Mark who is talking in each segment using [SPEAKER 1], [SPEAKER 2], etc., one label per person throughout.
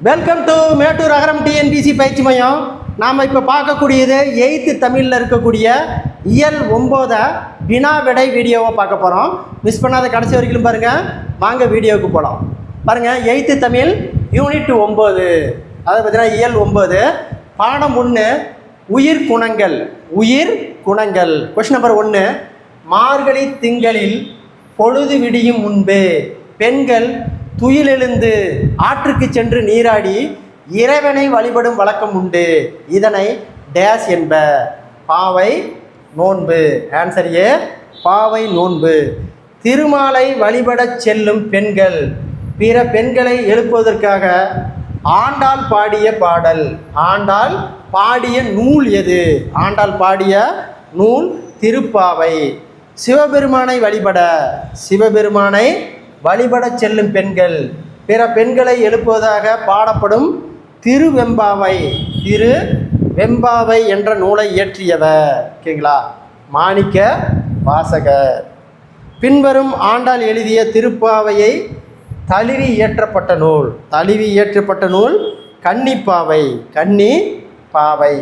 [SPEAKER 1] Welcome to Mettur Agaram TNPSC பயிற்சி மையம். நாம் இப்போ பார்க்கக்கூடியது 8th தமிழில் இருக்கக்கூடிய இயல் 9 வினா விடை வீடியோவை பார்க்க போகிறோம். மிஸ் பண்ணாத கடைசி வரைக்கும் பாருங்கள். வாங்க வீடியோவுக்கு போகலாம். பாருங்கள், 8th தமிழ் யூனிட் 9, அதாவது பார்த்தீங்கன்னா இயல் 9 பாடம் 1 உயிர் குணங்கள். உயிர் குணங்கள். கொஸ்டின் நம்பர் 1, மார்கழி திங்களில் பொழுது விடியும் முன்பு பெண்கள் துயிலெழுந்து ஆற்றுக்கு சென்று நீராடி இறைவனை வழிபடும் வழக்கம் உண்டு. இதனை டேஸ் என்ப. பாவை நோன்பு. ஆன்சர் ஏ, பாவை நோன்பு. திருமாலை வழிபடச் செல்லும் பெண்கள் பிற பெண்களை எழுப்புவதற்காக ஆண்டாள் பாடிய பாடல். ஆண்டாள் பாடிய நூல் எது? ஆண்டாள் பாடிய நூல் திருப்பாவை. சிவபெருமானை வழிபடச் செல்லும் பெண்கள் பிற பெண்களை எழுப்புவதாக பாடப்படும் திருவெம்பாவை. திருவெம்பாவை என்ற நூலை இயற்றியவர் ஓகேங்களா? மாணிக்க வாசகர். பின்வரும் ஆண்டாள் எழுதிய திருப்பாவையை தழுவி இயற்றப்பட்ட நூல் கன்னிப்பாவை. கன்னிப்பாவை.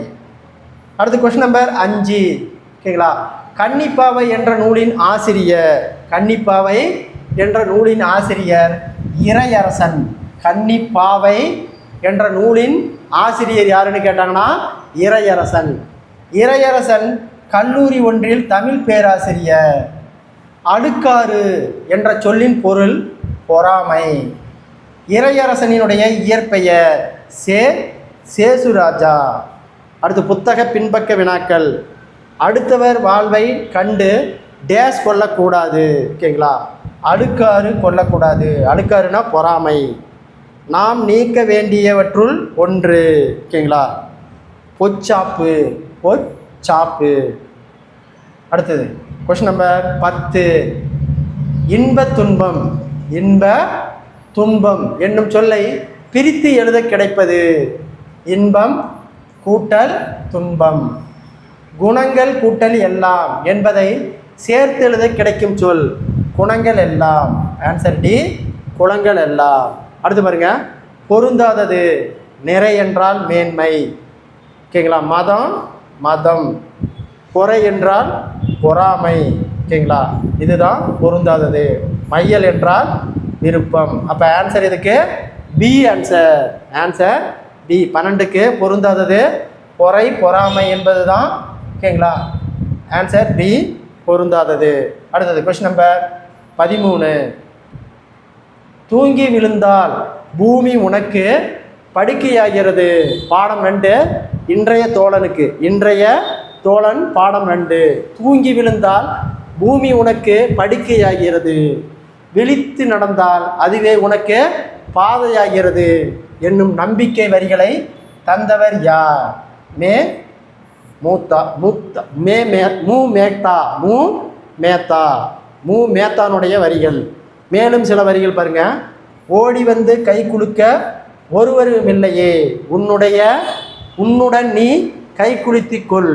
[SPEAKER 1] அடுத்து கொஸ்டின் நம்பர் 5 ஓகேங்களா? கன்னிப்பாவை என்ற நூலின் ஆசிரியர் இறையரசன். கன்னிப்பாவை என்ற நூலின் ஆசிரியர் யாருன்னு கேட்டாங்கன்னா இறையரசன் கல்லூரி ஒன்றில் தமிழ் பேராசிரியர். அடுக்காறு என்ற சொல்லின் பொருள் பொறாமை. இறையரசனினுடைய இயற்பெயர் சேசுராஜா. அடுத்து புத்தக பின்பக்க வினாக்கள். அடுத்தவர் வாழ்வை கண்டு டேஸ் கொள்ளக்கூடாது ஓகேங்களா? அடுக்காறு கொள்ளக்கூடாது. அடுக்காறுனா பொறாமை. நாம் நீக்க வேண்டியவற்றுள் ஒன்று ஓகேங்களா? பொச்சாப்பு. அடுத்தது கொஸ்டின் நம்பர் 10, இன்ப துன்பம் என்னும் சொல்லை பிரித்து எழுத கிடைப்பது. இன்பம் கூட்டல் துன்பம். குணங்கள் கூட்டல் எல்லாம் என்பதை சேர்த்து எழுத கிடைக்கும் சொல் குணங்கள் எல்லாம். ஆன்சர் டி, குணங்கள் எல்லாம். அடுத்து பாருங்க, பொருந்தாதது. நிறை என்றால் மேன்மை ஓகேங்களா? மதம். பொறை என்றால் பொறாமை ஓகேங்களா? இதுதான் பொருந்தாதது. மையல் என்றால் விருப்பம். அப்போ ஆன்சர் இதுக்கு பி. Answer B. 12க்கு பொருந்தாதது பொறை பொறாமை என்பது தான் ஓகேங்களா? ஆன்சர் பி, பொருந்தாதது. அடுத்தது கொஸ்டின் நம்பர் 13, தூங்கி விழுந்தால் பூமி உனக்கு படுக்கையாகிறது. பாடம் 2 இன்றைய தோழன் பாடம் 2. தூங்கி விழுந்தால் பூமி உனக்கு படுக்கையாகிறது. விழித்து நடந்தால் அதுவே உனக்கு பாதையாகிறது என்னும் நம்பிக்கை வரிகளை தந்தவர் யார்? மு மேத்தானுடைய வரிகள். மேலும் சில வரிகள் பாருங்க. ஓடி வந்து கை குலுக்க ஒருவரும் இல்லையே, உன்னுடன் நீ கை குலுத்திக்கொள்.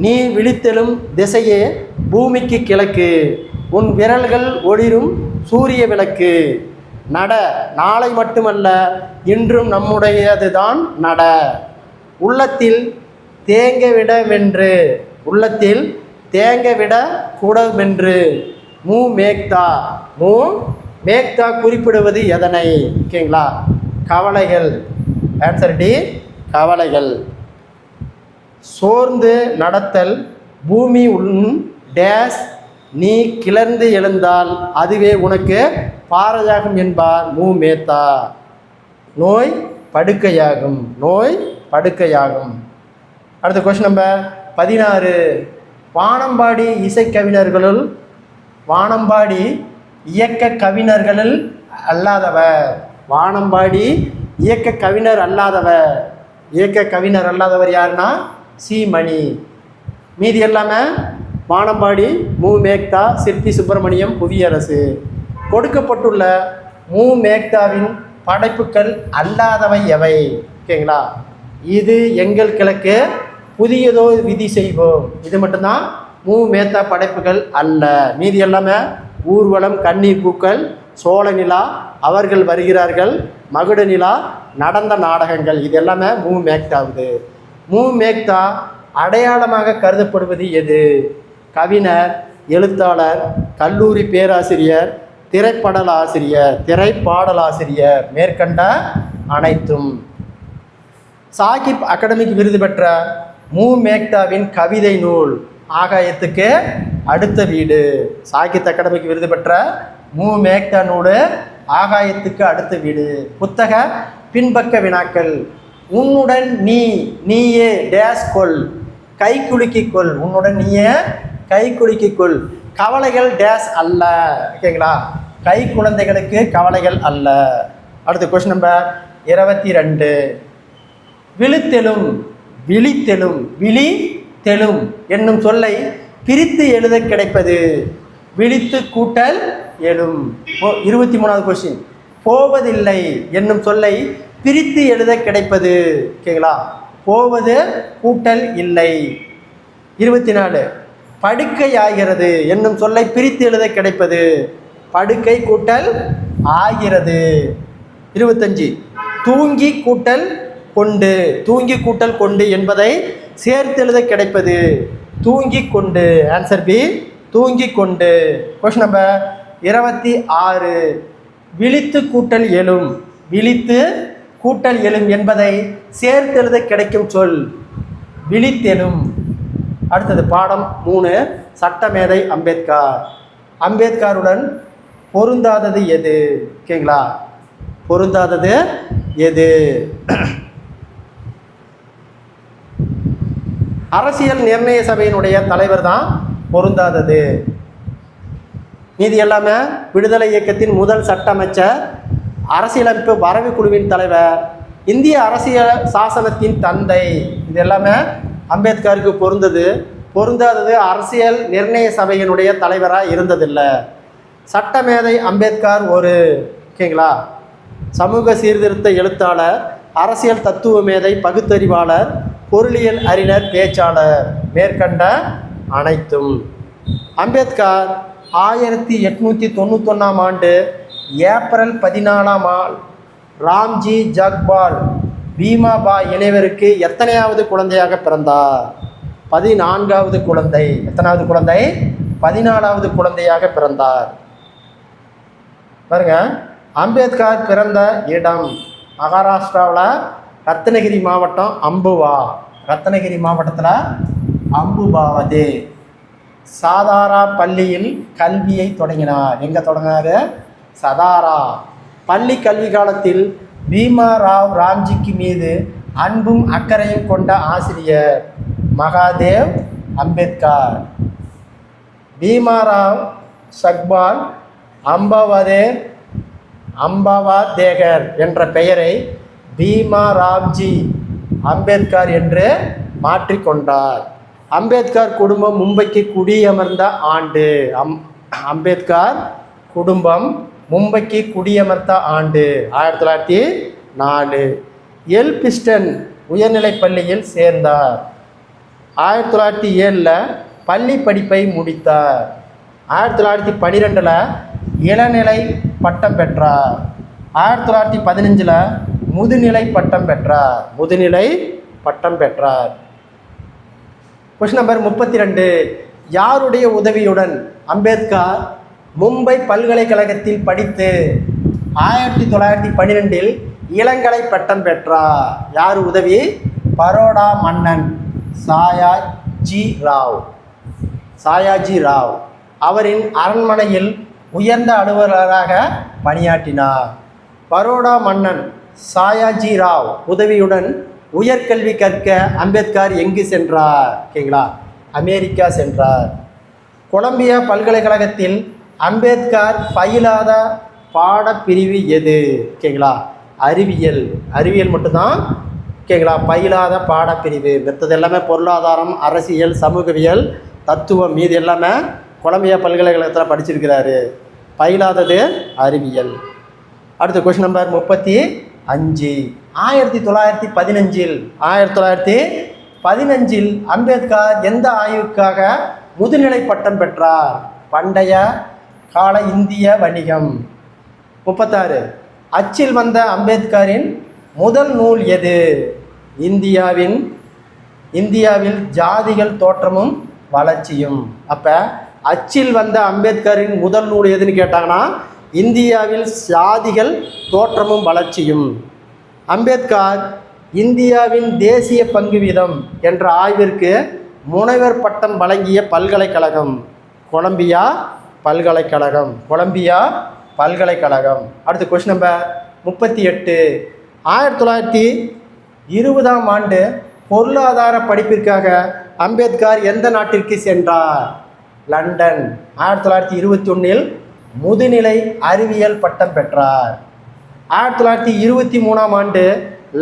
[SPEAKER 1] நீ விழித்தெழும் திசையே பூமிக்கு கிழக்கு. உன் விரல்கள் ஒளிரும் சூரிய விளக்கு. நாளை மட்டுமல்ல இன்றும் நம்முடையதுதான் நட. உள்ளத்தில் தேங்க விட கூடமென்று மு மேக்தா குறிப்பிடுவது எதனை? ஓகேங்களா? கவலைகள். ஆன்சர் டி, கவலைகள். சோர்ந்து நடத்தல் பூமி உன் டேஸ். நீ கிளர்ந்து எழுந்தால் அதுவே உனக்கு பாறையாகும் என்பார் மு மேத்தா. நோய் படுக்கையாகும். அடுத்த கொஸ்டின் நம்பர் 16, வானம்பாடி இயக்க கவிஞர்களுள் அல்லாதவர். வானம்பாடி இயக்க கவிஞர் அல்லாதவர் யாருன்னா சி. மணி. மீதி எல்லாமே வானம்பாடி, மு மேக்தா, சிற்பி சுப்பிரமணியம், புவியரசு. கொடுக்கப்பட்டுள்ள மு மேக்தாவின் படைப்புகள் அல்லாதவை எவை? ஓகேங்களா? இது எங்கள் கிழக்கு, புதியதோ விதி செய்வோம். இது மட்டும்தான் மு மேத்தா படைப்புகள் அல்ல. மீதி எல்லாமே ஊர்வலம், கண்ணீர் பூக்கள், சோழ நிலா, அவர்கள் வருகிறார்கள், மகுட நிலா, நடந்த நாடகங்கள், இது எல்லாமே மூமேக்டாகுது. மூமேக்டா அடையாளமாக கருதப்படுவது எது? கவிஞர், எழுத்தாளர், கல்லூரி பேராசிரியர், திரைப்பாடலாசிரியர், மேற்கண்ட அனைத்தும். சாகிப் அகாடமிக் விருது பெற்ற மூமேக்டாவின் கவிதை நூல் ஆகாயத்துக்கு அடுத்த வீடு. சாகித் அகாடமிக் விருது பெற்ற மூமேக்டா நூல் ஆகாயத்துக்கு அடுத்த வீடு. புத்தக பின்பக்க வினாக்கள். உன்னுடன் நீயே டேஸ் கொள், கை குலுக்கிக் கொள். உன்னுடன் நீயே கை குலுக்கிக் கொள். கவலைகள் டேஸ் அல்ல. ஓகேங்களா? கை குழந்தைகளுக்கு கவலைகள் அல்ல. அடுத்த கொஸ்டின் நம்பர் 22. விழித்தெழும் என்னும் சொல்லை பிரித்து எழுத கிடைப்பது. விழித்து கூட்டல் எழும். 23வது கொஸ்டின். போவதில்லை என்னும் சொல்லை பிரித்து எழுத கிடைப்பது. ஓகேங்களா? போவது கூட்டல் இல்லை. 24. படுக்கையாகிறது என்னும் சொல்லை பிரித்து எழுத கிடைப்பது. படுக்கை கூட்டல் ஆகிறது. 25. தூங்கி கூட்டல் கொண்டு என்பதை சேர்த்து எழுத கிடைப்பது. தூங்கி கொண்டு. ஆன்சர் பி, தூங்கி கொண்டு. Question number 26. விழித்து கூட்டல் எழும் என்பதை சேர்த்து எழுத கிடைக்கும் சொல். விழித்தெழும். அடுத்தது பாடம் 3. சட்டமேதை அம்பேத்கருடன் பொருந்தாதது எது? ஓகேங்களா? பொருந்தாதது எது? அரசியல் நிர்ணய சபையினுடைய தலைவர் தான் பொருந்தாதது. மீதி எல்லாமே விடுதலை இயக்கத்தின் முதல் சட்ட அமைச்சர், அரசியலமைப்பு வரைவு குழுவின் தலைவர், இந்திய அரசியல் சாசனத்தின் தந்தை, இது எல்லாமே அம்பேத்கருக்கு பொருந்தாதது அரசியல் நிர்ணய சபையினுடைய தலைவராக இருந்ததில்லை. சட்டமேதை அம்பேத்கர் ஓகேங்களா, சமூக சீர்திருத்த எழுத்தாளர், அரசியல் தத்துவ மேதை, பகுத்தறிவாளர், பொருளியல் அறிஞர், பேச்சாளர், மேற்கண்ட அனைத்தும். அம்பேத்கர் 1891ஆம் ஆண்டு ஏப்ரல் 14 ராம்ஜி ஜக்பால் பீமாபாய் இணைவருக்கு எத்தனையாவது குழந்தையாக பிறந்தார்? 14வது குழந்தை. எத்தனாவது குழந்தை? 14வது குழந்தையாக பிறந்தார். பாருங்க, அம்பேத்கர் பிறந்த இடம் மகாராஷ்டிராவில் ரத்னகிரி மாவட்டம் ரத்னகிரி மாவட்டத்தில் அம்புபாவது. சாதாரா பள்ளியில் கல்வியை தொடங்கினார். எங்கே தொடங்கினார்? சதாரா. பள்ளி கல்வி காலத்தில் பீமாராவ் ராம்ஜிக்கு மீது அன்பும் அக்கறையும் கொண்ட ஆசிரியர் மகாதேவ் அம்பேத்கர். பீமாராவ் சக்பால் அம்பாவதேகர் என்ற பெயரை பீமாராவ்ஜி அம்பேத்கர் என்று மாற்றிக்கொண்டார். அம்பேத்கர் குடும்பம் மும்பைக்கு குடியமர்ந்த ஆண்டு. அம்பேத்கர் குடும்பம் மும்பைக்கு குடியமர்ந்த ஆண்டு 1904. எல்பிஸ்டன் உயர்நிலைப் பள்ளியில் சேர்ந்தார். 1907 பள்ளி படிப்பை முடித்தார். 1912 இளநிலை பட்டம் பெற்றார். 1915 முதுநிலை பட்டம் பெற்றார். Question number 32. யாருடைய உதவியுடன் அம்பேத்கர் மும்பை பல்கலைக்கழகத்தில் படித்து 1912 இளங்கலை பட்டம் பெற்றார்? யார் உதவி? பரோடா மன்னன் சாயாஜி ராவ் அவரின் அரண்மனையில் உயர்ந்த அலுவலராக பணியாற்றினார். பரோடா மன்னன் சாயாஜி ராவ் உதவியுடன் உயர்கல்வி கற்க அம்பேத்கர் எங்கு சென்றார்? ஓகேங்களா, அமெரிக்கா சென்றார். கொலம்பியா பல்கலைக்கழகத்தில் அம்பேத்கர் பயிலாத பாடப்பிரிவு எது? ஓகேங்களா, அறிவியல் மட்டும்தான். ஓகேங்களா, பயிலாத பாடப்பிரிவு. மற்றது எல்லாமே பொருளாதாரம், அரசியல், சமூகவியல், தத்துவம், மீது எல்லாமே கொலம்பியா பல்கலைக்கழகத்தில் படிச்சிருக்கிறாரு. பயிலாதது அறிவியல். அடுத்த கொஸ்டின் நம்பர் 35. 1915 அம்பேத்கர் எந்த ஆய்வுக்காக முதுநிலை பட்டம் பெற்றார்? பண்டைய கால இந்திய வணிகம். 36 அச்சில் வந்த அம்பேத்கரின் முதல் நூல் எது? இந்தியாவில் ஜாதிகள் தோற்றமும் வளர்ச்சியும். அப்போ அச்சில் வந்த அம்பேத்கரின் முதல் நூல் எதுன்னு கேட்டாங்கன்னா இந்தியாவில் ஜாதிகள் தோற்றமும் வளர்ச்சியும். அம்பேத்கர் இந்தியாவின் தேசிய பங்கு வீதம் என்ற ஆய்விற்கு முனைவர் பட்டம் வழங்கிய பல்கலைக்கழகம் கொலம்பியா பல்கலைக்கழகம். அடுத்த கொஸ்டின் நம்பர் 38. 1920ஆம் ஆண்டு பொருளாதார படிப்பிற்காக அம்பேத்கர் எந்த நாட்டிற்கு சென்றார்? லண்டன். 1921இல் முதுநிலை அறிவியல் பட்டம் பெற்றார். 1923ஆம் ஆண்டு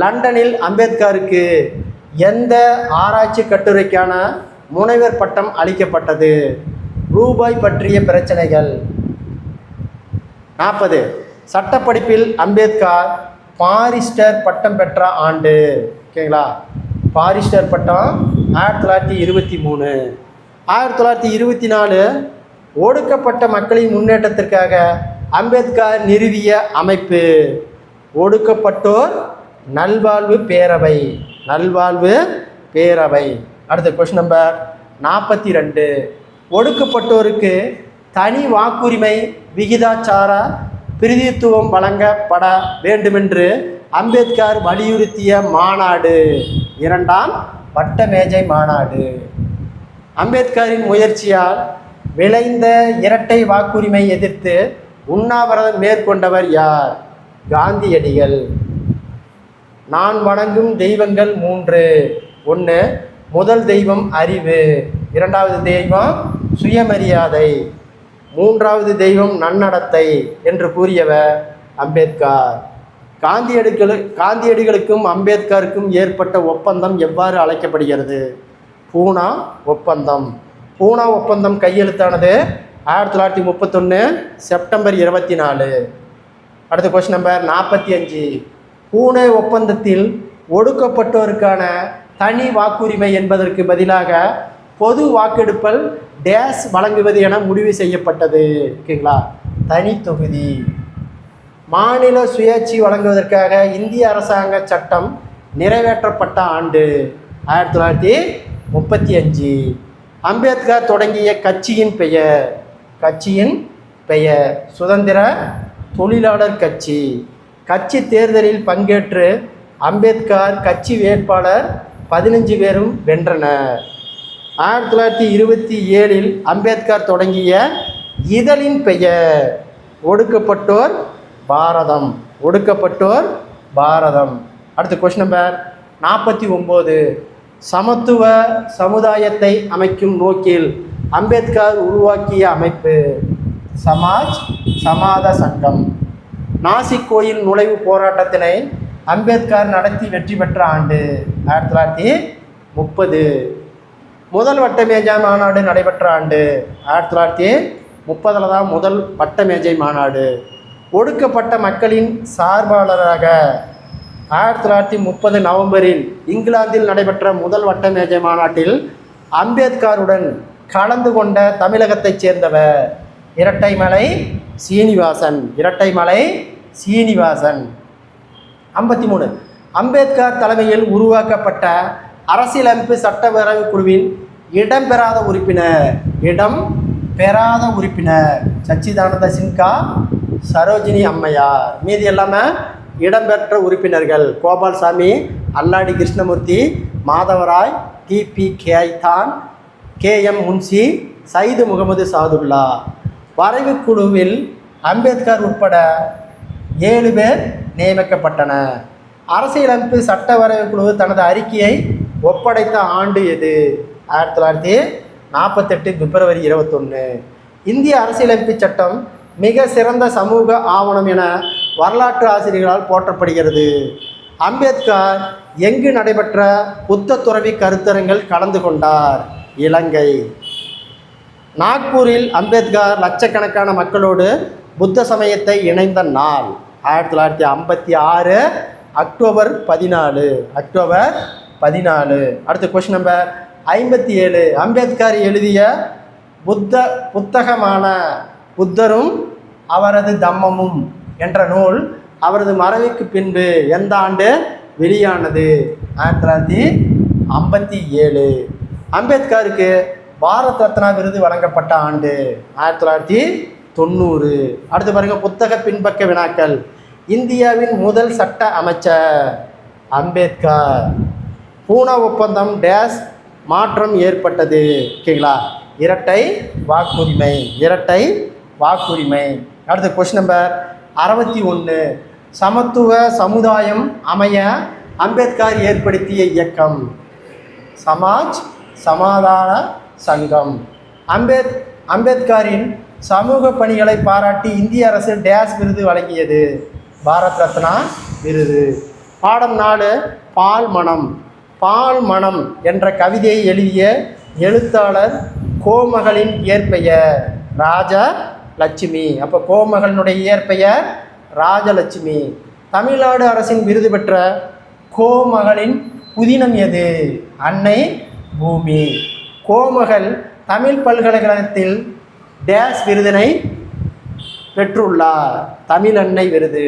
[SPEAKER 1] லண்டனில் அம்பேத்கருக்கு எந்த ஆராய்ச்சி கட்டுரைக்கான முனைவர் பட்டம் அளிக்கப்பட்டது? ரூபாய் பற்றிய பிரச்சனைகள். 40 சட்டப்படிப்பில் அம்பேத்கர் பாரிஸ்டர் பட்டம் பெற்ற ஆண்டு. ஓகேங்களா? பாரிஸ்டர் பட்டம் 1923. 1924 ஒடுக்கப்பட்ட மக்களின் முன்னேற்றத்திற்காக அம்பேத்கர் நிறுவிய அமைப்பு ஒடுக்கப்பட்டோர் நல்வாழ்வு பேரவை. அடுத்த கொஸ்டின் நம்பர் 42. ஒடுக்கப்பட்டோருக்கு தனி வாக்குரிமை விகிதாச்சார பிரதித்துவம் வழங்கப்பட வேண்டுமென்று அம்பேத்கர் வலியுறுத்திய மாநாடு 2ஆம் வட்டமேஜை மாநாடு. அம்பேத்கரின் முயற்சியால் விளைந்த இரட்டை வாக்குரிமை எதிர்த்து உண்ணாவிரதம் மேற்கொண்டவர் யார்? காந்தியடிகள். நான் வணங்கும் தெய்வங்கள் 3. 1 முதல் தெய்வம் அறிவு, 2வது தெய்வம் சுயமரியாதை, 3வது தெய்வம் நன்னடத்தை என்று கூறியவர் அம்பேத்கர். காந்தியடிகளுக்கும் அம்பேத்கருக்கும் ஏற்பட்ட ஒப்பந்தம் எவ்வாறு அழைக்கப்படுகிறது? பூனா ஒப்பந்தம் கையெழுத்தானது 1931 செப்டம்பர் 24. அடுத்த கொஸ்டின் நம்பர் 45. பூனே ஒப்பந்தத்தில் ஒடுக்கப்பட்டோருக்கான தனி வாக்குரிமை என்பதற்கு பதிலாக பொது வாக்கெடுப்பல் டேஸ் வழங்குவது என முடிவு செய்யப்பட்டது. ஓகேங்களா? தனி தொகுதி. மாநில சுயாட்சி வழங்குவதற்காக இந்திய அரசாங்க சட்டம் நிறைவேற்றப்பட்ட ஆண்டு 1935. அம்பேத்கர் தொடங்கிய கட்சியின் பெயர் சுதந்திர தொழிலாளர் கட்சி. கட்சி தேர்தலில் பங்கேற்று அம்பேத்கர் கட்சி வேட்பாளர் 15 பேரும் வென்றனர். 1927இல் அம்பேத்கர் தொடங்கிய இதழின் பெயர் ஒடுக்கப்பட்டோர் பாரதம். அடுத்த கொஸ்டின் நம்பர் 49. சமத்துவ சமுதாயத்தை அமைக்கும் நோக்கில் அம்பேத்கர் உருவாக்கிய அமைப்பு சமாத சங்கம். நாசிக் கோயில் நுழைவு போராட்டத்தினை அம்பேத்கர் நடத்தி வெற்றி பெற்ற ஆண்டு 1930. முதல் வட்டமேஜை மாநாடு நடைபெற்ற ஆண்டு 1930 தான் முதல் வட்டமேஜை மாநாடு. ஒடுக்கப்பட்ட மக்களின் சார்பாளராக 1930 நவம்பரில் இங்கிலாந்தில் நடைபெற்ற முதல் வட்டமேஜை மாநாட்டில் அம்பேத்கருடன் கலந்து கொண்ட தமிழகத்தைச் சேர்ந்தவர் இரட்டைமலை சீனிவாசன். 53. அம்பேத்கர் தலைமையில் உருவாக்கப்பட்ட அரசியலமைப்பு சட்டப்பேரவை குழுவில் இடம்பெறாத உறுப்பினர் சச்சிதானந்த சின்ஹா, சரோஜினி அம்மையார். மீதி எல்லாமே இடம்பெற்ற உறுப்பினர்கள் கோபால்சாமி, அல்லாடி கிருஷ்ணமூர்த்தி, மாதவராய், டிபி கேய்தான், கேஎம் முன்சி, சைது முகமது சாதுல்லா. வரைவு குழுவில் அம்பேத்கர் உட்பட 7 பேர் நியமிக்கப்பட்டனர். அரசியலமைப்பு சட்ட வரைவு குழு தனது அறிக்கையை ஒப்படைத்த ஆண்டு எது? 1948 பிப்ரவரி 21. இந்திய அரசியலமைப்பு சட்டம் மிக சிறந்த சமூக ஆவணம் என வரலாற்று ஆசிரியர்களால் போற்றப்படுகிறது. அம்பேத்கர் எங்கு நடைபெற்ற புத்த துறவி கருத்தரங்கில் கலந்து கொண்டார்? இலங்கை. நாக்பூரில் அம்பேத்கர் லட்சக்கணக்கான மக்களோடு புத்த சமயத்தை இணைந்த நாள் 1956 அக்டோபர் 14. அடுத்த கொஸ்டின் நம்பர் 57. அம்பேத்கர் எழுதிய புத்தகமான புத்தரும் அவரது தம்மமும் என்ற நூல் அவரது மறைவுக்கு பின்பு எந்த ஆண்டு வெளியானது? 1957. அம்பேத்கருக்கு பாரத் ரத்னா விருது வழங்கப்பட்ட ஆண்டு 1990. அடுத்து பாருங்க, புத்தக பின்பக்க வினாக்கள். இந்தியாவின் முதல் சட்ட அமைச்சர் அம்பேத்கர். பூனா ஒப்பந்தம் டேஸ் மாற்றம் ஏற்பட்டது? ஓகேங்களா, இரட்டை வாக்குரிமை. இரட்டை வாக்குரிமை. அடுத்து கொஸ்டின் நம்பர் 61. சமத்துவ சமுதாயம் அமைய அம்பேத்கர் ஏற்படுத்திய இயக்கம்? சமாஜ் சமாதான சங்கம். அம்பேத்கரின் சமூக பணிகளை பாராட்டி இந்திய அரசு டேஸ் விருது வழங்கியது? பாரத் ரத்னா விருது. பாடம் 4. பால் மனம். பால் மனம் என்ற கவிதையை எழுதிய எழுத்தாளர் கோமகளின் இயற்பெயர்? ராஜலட்சுமி. அப்போ கோமகளினுடைய இயற்பெயர் ராஜலட்சுமி. தமிழ்நாடு அரசின் விருது பெற்ற கோமகளின் புதினம் எது? அன்னை பூமி. கோமகள் தமிழ் பல்கலைக்கழகத்தில் டேஸ் விருதினை பெற்றுள்ளார்? தமிழ் அன்னை விருது.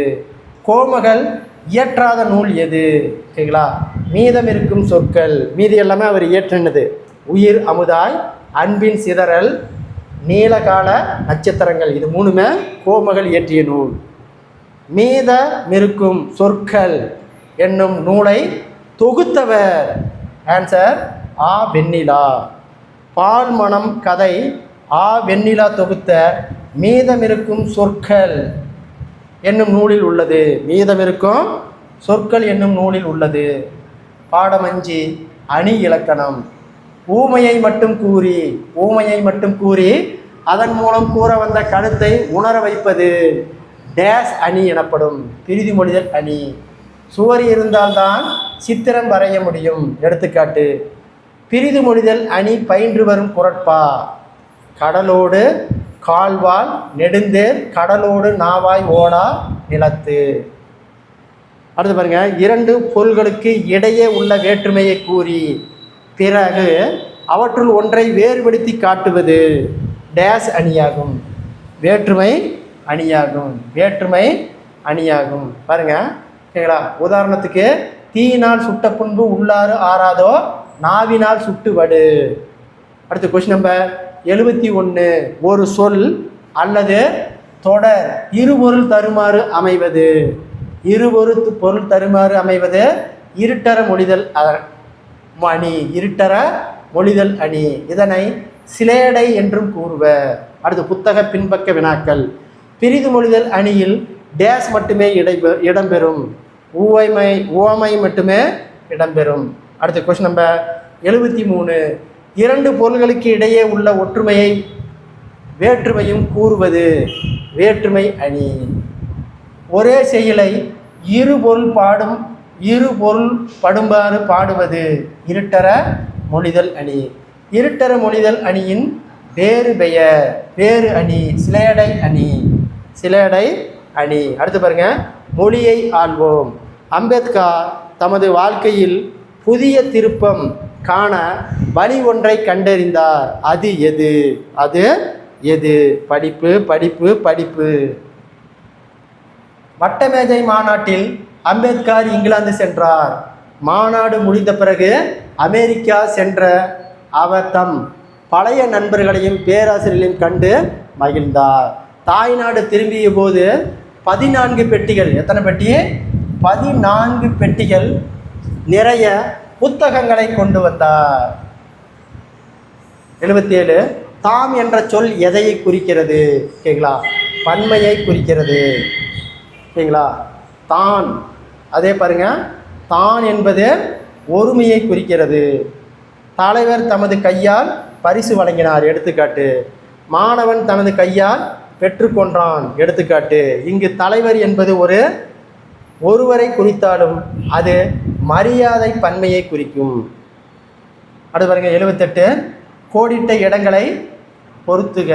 [SPEAKER 1] கோமகள் இயற்றாத நூல் எது? ஓகேங்களா, மீதம் இருக்கும் சொற்கள். மீதி எல்லாமே அவர் இயற்றினது. உயிர் அமுதாய், அன்பின் சிதறல், நீலகால நட்சத்திரங்கள். இது மூணுமே கோமகள் இயற்றிய நூல். மீதமிருக்கும் சொற்கள் என்னும் நூலை தொகுத்தவர்? ஆன்சர் ஆ வெண்ணிலா. பால் மனம் கதை ஆ வெண்ணிலா தொகுத்த மீதமிருக்கும் சொற்கள் என்னும் நூலில் உள்ளது. மீதமிருக்கும் சொற்கள் என்னும் நூலில் உள்ளது. பாடம் 5. அணி இலக்கணம். ஊமையை மட்டும் கூறி அதன் மூலம் கூற வந்த கருத்தை உணர வைப்பது டேஸ் அணி எனப்படும்? பிரிதிமொழிதல் அணி. சுவர் இருந்தால்தான் சித்திரம் வரைய முடியும். எடுத்துக்காட்டு. பிரிதிமொழிதல் அணி பயின்று வரும் குறட்பா? கடலோடு கால்வால் நெடுந்தேர், கடலோடு நாவாய் ஓடா நிலத்து. அடுத்து பாருங்க, 2 பொருள்களுக்கு இடையே உள்ள வேற்றுமையை கூறி பிறகு அவற்றுள் ஒன்றை வேறுபடுத்தி காட்டுவது டேஸ் அணியாகும்? வேற்றுமை அணியாகும். வேற்றுமை அணியாகும். பாருங்க, ஓகேங்களா. உதாரணத்துக்கு, தீயினால் சுட்ட புண்பு உள்ளாறு ஆறாதோ, நாவினால் சுட்டு வடு. அடுத்து கொஸ்டின் நம்பர் 71. ஒரு சொல் அல்லது தொடர் இருபொருள் தருமாறு அமைவது? பொருள் தருமாறு அமைவது இருட்டற மொழிதல் அணி. இருட்டற மொழிதல் அணி. இதனை சிலேடை என்றும் கூறுவர். அடுத்து புத்தக பின்பக்க வினாக்கள். பிரிது மொழிதல் அணியில் டேஸ் மட்டுமே இடம்பெறும்? உவமை மட்டுமே இடம்பெறும். அடுத்து கொஸ்டின் நம்பர் 73. 2 பொருள்களுக்கு இடையே உள்ள ஒற்றுமையை வேற்றுமையும் கூறுவது வேற்றுமை அணி. ஒரே செயலை இரு பொருள் படுமாறு பாடுவது இருட்டற மொழிதல் அணி. இருட்டற மொழிதல் அணியின் வேறு பெயர் வேறு அணி சிலேடை அணி. சிலேடை அணி. அடுத்து பாருங்க, மொழியை ஆள்வோம். அம்பேத்கர் தமது வாழ்க்கையில் புதிய திருப்பம் காண வழி ஒன்றை கண்டறிந்தார். அது எது? அது எது? படிப்பு படிப்பு படிப்பு. வட்டமேஜை மாநாட்டில் அம்பேத்கர் இங்கிலாந்து சென்றார். மாநாடு முடிந்த பிறகு அமெரிக்கா சென்ற அவர் தம் பழைய நண்பர்களையும் பேராசிரியர்களையும் கண்டு மகிழ்ந்தார். தாய்நாடு திரும்பிய போது 14 பெட்டிகள், எத்தனை பெட்டி? 14 பெட்டிகள் நிறைய புத்தகங்களை கொண்டு வந்தார். 77. தாம் என்ற சொல் எதையை குறிக்கிறது? ஓகேங்களா, பன்மையை குறிக்கிறது. ஓகேங்களா, தான். அதே பாருங்க, தான் என்பது ஒருமையை குறிக்கிறது. தலைவர் தமது கையால் பரிசு வழங்கினார். எடுத்துக்காட்டு. மாணவன் தனது கையால் பெற்றுக்கொண்டான். எடுத்துக்காட்டு. இங்கு தலைவர் என்பது ஒருவரை குறித்தாலும் அது மரியாதை பன்மையை குறிக்கும். அடுத்து பாருங்க, 78. கோடிட்ட இடங்களை பொருத்துக.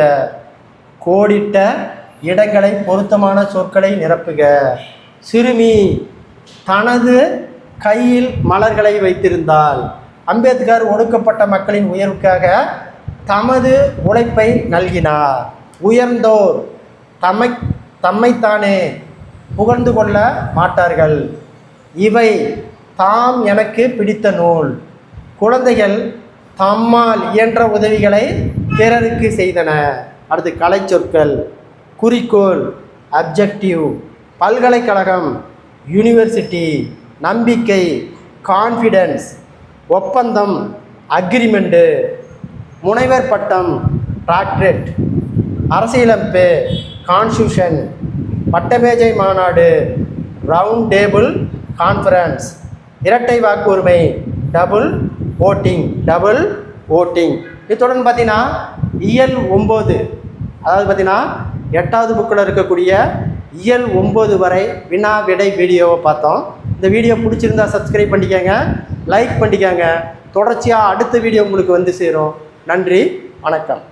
[SPEAKER 1] கோடிட்ட இடங்களை பொருத்தமான சொற்களை நிரப்புக. சிறுமி தனது கையில் மலர்களை வைத்திருந்தால். அம்பேத்கர் ஒடுக்கப்பட்ட மக்களின் உயர்வுக்காக தமது உழைப்பை நல்கினார். உயர்ந்தோர் தம்மைத்தானே புகழ்ந்து கொள்ள மாட்டார்கள். இவை தாம் எனக்கு பிடித்த நூல். குழந்தைகள் தம்மால் இயன்ற உதவிகளை பிறருக்கு செய்தன. அடுத்து கலை சொற்கள். குறிக்கோள் அப்ஜெக்டிவ், பல்கலைக்கழகம் யூனிவர்சிட்டி, நம்பிக்கை கான்ஃபிடென்ஸ், ஒப்பந்தம் அக்ரிமெண்ட்டு, முனைவர் பட்டம் டாக்டரேட், அரசியலமைப்பு கான்ஸ்டியூஷன், பட்டமேஜை மாநாடு ரவுண்ட் டேபிள் கான்ஃபரன்ஸ், இரட்டை வாக்குரிமை டபுள் ஓட்டிங். இத்துடன் பார்த்தீங்கன்னா இயல் 9, அதாவது பார்த்தீங்கன்னா 8வது புக்கில் இருக்கக்கூடிய இயல் 9 வரை வினா விடை வீடியோவை பார்த்தோம். இந்த வீடியோ பிடிச்சிருந்தா சப்ஸ்கிரைப் பண்ணிக்கோங்க, லைக் பண்ணிக்கோங்க. தொடர்ச்சியாக அடுத்த வீடியோ உங்களுக்கு வந்து சேரும். நன்றி, வணக்கம்.